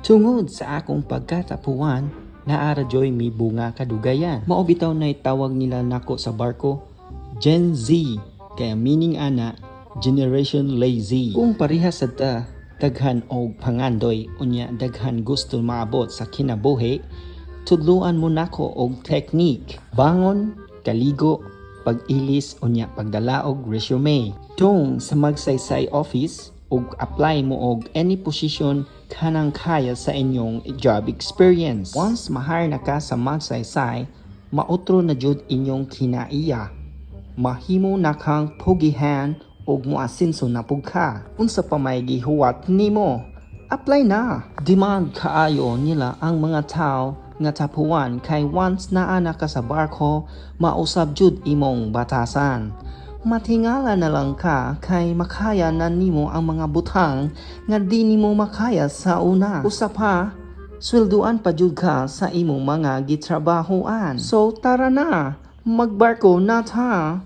Tungod sa akong pagkatapuan, naara joy mi bunga kadugayan. Mao bitaw nay tawag nila nako sa barko, Gen Z, kaya meaning ana, Generation Lazy. Kung parehas sa daghan og pangandoy unya daghan gusto maabot sa kinabuhi, tudluan mo nako og technique. Bangon, kaligo, pag-ilis unya pagdala og resume. Tung sa magsaysay office ug apply mo og any position kanang kaya sa inyong job experience. Once mahire na ka sa magsaysay, mautro na jud inyong kinaiya. Mahimo na kang pugihan og moasinso na pug ka. Unsa pa may gihuwat nimo? Apply na. Demand kaayo nila ang mga tao nga tapuan kay once naa na ka sa barko, mausab jud imong batasan. Matingala na lang ka kay makaya na nimo ang mga butang nga di nimo makaya sa una. Usa pa, swelduan pa jud ka sa imong mga gitrabahoan. So tara na, magbarko na ta.